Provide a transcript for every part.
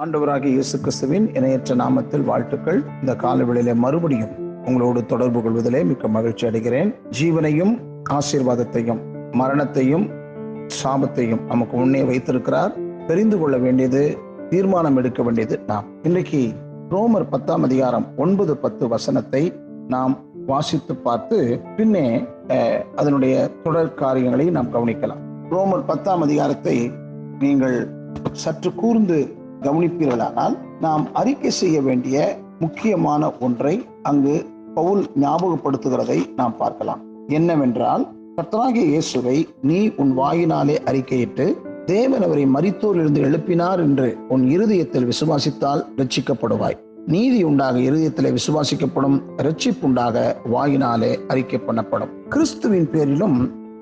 ஆண்டவராகிய இயேசு கிறிஸ்துவின் இணையற்ற நாமத்தில் வாழ்த்துக்கள். இந்த காலவெளியிலே மறுபடியும் உங்களோடு தொடர்பு கொள்வதிலே மிக்க மகிழ்ச்சி அடைகிறேன். ஜீவனையும் ஆசீர்வாதத்தையும் மரணத்தையும் சாபத்தையும் நமக்கு முன்னே வைத்திருக்கிறார். தெரிந்து கொள்ள வேண்டியது, தீர்மானம் எடுக்க வேண்டியது நாம். இன்றைக்கு ரோமர் 10ஆம் அதிகாரம் 9-10 வசனத்தை நாம் வாசித்து பார்த்து பின்னே அதனுடைய தொடர் காரியங்களை நாம் கவனிக்கலாம். ரோமர் 10ஆம் அதிகாரத்தை நீங்கள் சற்று கூர்ந்து கவனிப்பீர்களானால் நாம் அறிக்கை செய்ய வேண்டிய முக்கியமான ஒன்றை அங்கு பவுல் ஞாபகப்படுத்துகிறதை நாம் பார்க்கலாம். என்னவென்றால், கர்த்தராகிய இயேசுவை நீ உன் வாயினாலே அறிக்கையிட்டு தேவன் அவரை மரித்தோரிலிருந்து எழுப்பினார் என்று உன் இருதயத்தில் விசுவாசித்தால் ரட்சிக்கப்படுவாய். நீதி உண்டாக இருதயத்திலே விசுவாசிக்கப்படும், ரட்சிப்புண்டாக வாயினாலே அறிக்கை பண்ணப்படும். கிறிஸ்துவின் பேரிலும்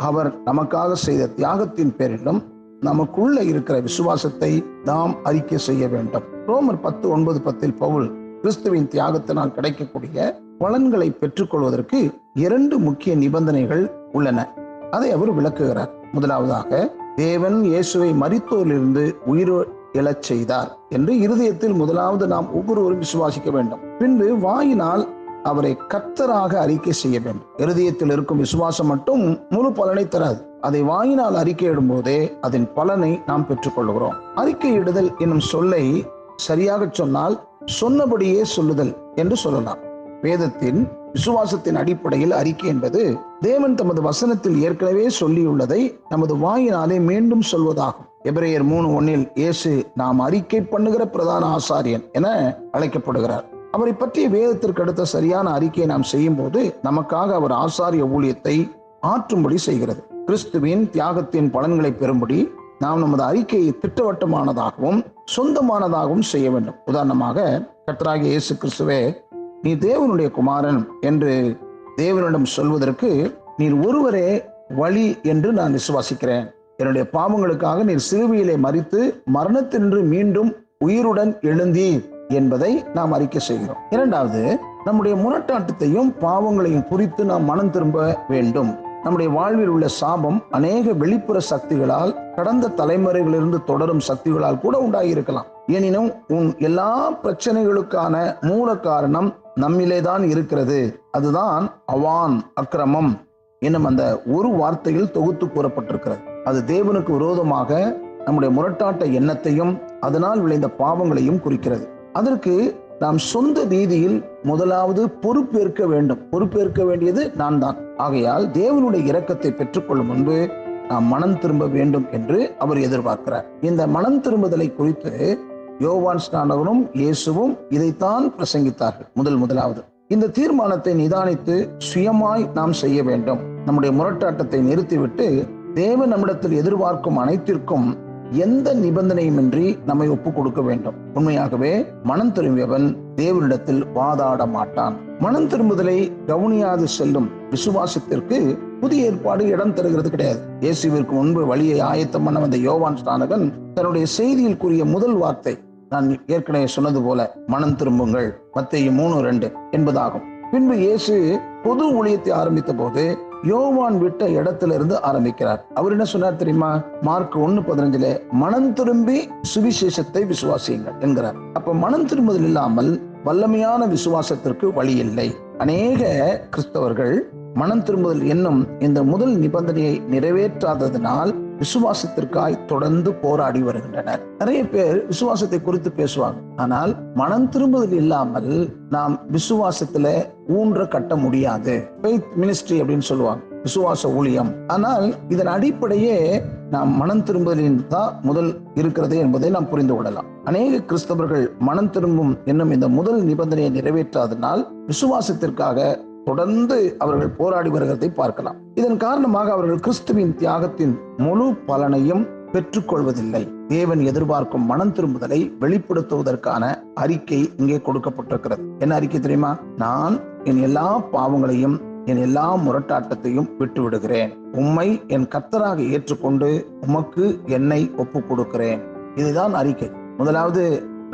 அவர் நமக்காக செய்த தியாகத்தின் பேரிலும் நமக்குள்ள இருக்கிற விசுவாசத்தை நாம் அறிக்கை செய்ய வேண்டும். ரோமர் 10:9-10 பவுல் கிறிஸ்துவின் தியாகத்தினால் கிடைக்கக்கூடிய பலன்களை பெற்றுக்கொள்வதற்கு 2 முக்கிய நிபந்தனைகள் உள்ளன. அதை அவர் விளக்குகிறார். முதலாவதாக, தேவன் இயேசுவை மரித்தோரிலிருந்து உயிர் எழச் செய்தார் என்று இருதயத்தில் முதலாவது நாம் ஒவ்வொருவரும் விசுவாசிக்க வேண்டும். பின்பு வாயினால் அவரை கர்த்தராக அறிக்கை செய்ய வேண்டும். இருதயத்தில் இருக்கும் விசுவாசம் மட்டும் முழு பலனை தராது. அதை வாயினால் அறிக்கையிடும் போதே அதன் பலனை நாம் பெற்றுக்கொள்கிறோம். அறிக்கையிடுதல் என்னும் சொல்லை சரியாக சொன்னால் சொன்னபடியே சொல்லுதல் என்று சொல்லலாம். வேதத்தின் விசுவாசத்தின் அடிப்படையில் அறிக்கை என்பது தேவன் தமது வசனத்தில் ஏற்கனவே சொல்லியுள்ளதை நமது வாயினாலே மீண்டும் சொல்வதாகும். எபிரேயர் 3:1 இயேசு நாம் அறிக்கை பண்ணுகிற பிரதான ஆசாரியன் என அழைக்கப்படுகிறார். அவரை பற்றிய வேதத்திற்கு அடுத்த சரியான அறிக்கையை நாம் செய்யும் போது நமக்காக அவர் ஆசாரிய ஊழியத்தை ஆற்றும்படி செய்கிறது. கிறிஸ்துவின் தியாகத்தின் பலன்களை பெறும்படி நாம் நமது அறிக்கையை திட்டவட்டமானதாகவும் சொந்தமானதாகவும் செய்ய வேண்டும். உதாரணமாக, கர்த்தராகிய இயேசு கிறிஸ்துவே நீ தேவனுடைய குமாரன் என்று தேவனிடம் சொல்வதற்கு, நீர் ஒருவரே வழி என்று நான் விசுவாசிக்கிறேன். என்னுடைய பாவங்களுக்காக நீர் சிலுவையிலே மரித்து மரணத்தினின்று மீண்டும் உயிருடன் எழுந்தீர் என்பதை நாம் அறிக்கை செய்கிறோம். இரண்டாவது, நம்முடைய முரட்டாட்டத்தையும் பாவங்களையும் குறித்து நாம் மனம் திரும்ப வேண்டும். நம்முடைய வாழ்வில் உள்ள சாபம் அநேக வெளிப்புற சக்திகளால், கடந்த தலைமுறைகளிலிருந்து தொடரும் சக்திகளால் கூட உண்டாகி இருக்கலாம். எனினும் உன் எல்லா பிரச்சனைகளுக்கான மூல காரணம் நம்மிலேதான் இருக்கிறது. அதுதான் அவான், அக்கிரமம் என்னும் அந்த ஒரு வார்த்தையில் தொகுத்து கூறப்பட்டிருக்கிறது. அது தேவனுக்கு விரோதமாக நம்முடைய முரட்டாட்ட எண்ணத்தையும் அதனால் விளைந்த பாவங்களையும் குறிக்கிறது. அதற்கு நாம் சொந்த ரீதியில் முதலாவது பொறுப்பேற்க வேண்டும். பொறுப்பேற்க வேண்டியது நான் தான். ஆகையால் தேவனுடைய இரக்கத்தை பெற்றுக்கொள்ளும் முன்பு நாம் மனம் திரும்ப வேண்டும் என்று அவர் எதிர்பார்க்கிறார். இந்த மனம் திரும்புதலை குறித்து யோவான் ஸ்நானகரும் இயேசுவும் இதைத்தான் பிரசங்கித்தார்கள். முதலாவது இந்த தீர்மானத்தை நிதானித்து சுயமாய் நாம் செய்ய வேண்டும். நம்முடைய முரட்டாட்டத்தை நிறுத்திவிட்டு தேவன் நம்மிடத்தில் எதிர்பார்க்கும் அனைத்திற்கும் எந்த நிபந்தனையுமின்றி நம்மை ஒப்புக் கொடுக்க வேண்டும். உண்மையாகவே மனம் திரும்பியவன் தேவனிடத்தில் வாதாட மாட்டான். மனம் திரும்புதலை கவனியாது செல்லும் விசுவாசத்திற்கு புதிய ஏற்பாடு இடம் தருகிறது கிடையாது. இயேசுவிற்கு முன்பு வழியை ஆயத்தம் பண்ண வந்த யோவான் ஸ்நானகன் தன்னுடைய செய்தியில் கூறிய முதல் வார்த்தை, நான் ஏற்கனவே சொன்னது போல, மனம் திரும்புங்கள், மத்தேயு 3:2 என்பதாகும். பின்பு இயேசு பொது ஊழியத்தை ஆரம்பித்த போது யோவான் விட்ட இடத்திலிருந்து ஆரம்பிக்கிறார். அவர் என்ன சொன்னார் தெரியுமா? மார்க் 1:15 மனம் திரும்பி சுவிசேஷத்தை விசுவாசியுங்கள் என்கிறார். அப்ப மனம் திரும்புதல் இல்லாமல் வல்லமையான விசுவாசத்திற்கு வழி இல்லை. அநேக கிறிஸ்தவர்கள் மனம் திரும்புதல் என்னும் இந்த முதல் நிபந்தனையை நிறைவேற்றாததினால் விசுவாசத்திற்காய் தொடர்ந்து போராடி வருகின்றனர். நிறைய பேர் விசுவாசத்தை குறித்து பேசுவாங்க. ஆனால் மனம் திரும்புதல் இல்லாமல் நாம் விசுவாசத்துல ஊன்ற கட்ட முடியாது. ஃபெய்த் மினிஸ்ட்ரி அப்படின்னு சொல்லுவாங்க, விசுவாச ஊழியம். ஆனால் இதன் அடிப்படையே நாம் மனம் திரும்புதலின் தான் முதல் இருக்கிறது என்பதை நாம் புரிந்து கொள்ளலாம். அநேக கிறிஸ்தவர்கள் மனம் திரும்பும் என்னும் இந்த முதல் நிபந்தனையை நிறைவேற்றாதனால் விசுவாசத்திற்காக தொடர்ந்து அவர்கள் போராடி வருகிறதை பார்க்கலாம். இதன் காரணமாக அவர்கள் கிறிஸ்துவின் தியாகத்தின் முழு பலனையும் பெற்றுக்கொள்வதில்லை. தேவன் எதிர்பார்க்கும் மனம் திரும்புதலை வெளிப்படுத்துவதற்கான அறிக்கை இங்கே கொடுக்கப்பட்டிருக்கிறது. என்ன அறிக்கை தெரியுமா? நான் என் எல்லா பாவங்களையும் என் எல்லா முரட்டாட்டத்தையும் விட்டு விடுகிறேன். உம்மை என் கர்த்தராக ஏற்றுக்கொண்டு உமக்கு என்னை ஒப்பு கொடுக்கிறேன். இதுதான் அறிக்கை. முதலாவது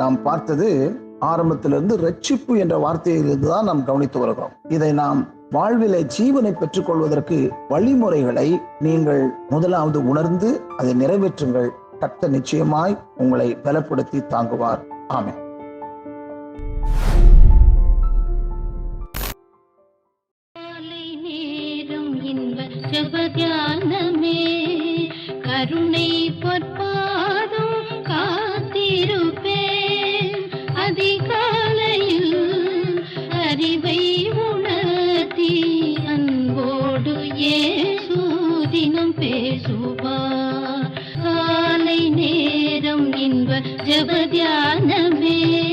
நாம் பார்த்தது ஆரம்பத்திலிருந்து ரட்சிப்பு என்ற வார்த்தையிலிருந்து தான் நாம் கவனித்து வருகிறோம். இதை நாம் வாழ்விலை ஜீவனை பெற்றுக் கொள்வதற்கு வழிமுறைகளை நீங்கள் முதலாவது உணர்ந்து அதை நிறைவேற்றுங்கள். கர்த்தர் நிச்சயமாய் உங்களை பலப்படுத்தி தாங்குவார். ஆமென். ஜபத்யானமே கருணை பொற்பாதம் காத்திருப்பேன். அதிகாலையில் அறிவை உணர்த்தி அன்போடு இயேசு தினம் பேசுவார். காலை நேரம் இன்ப ஜபத்யானமே.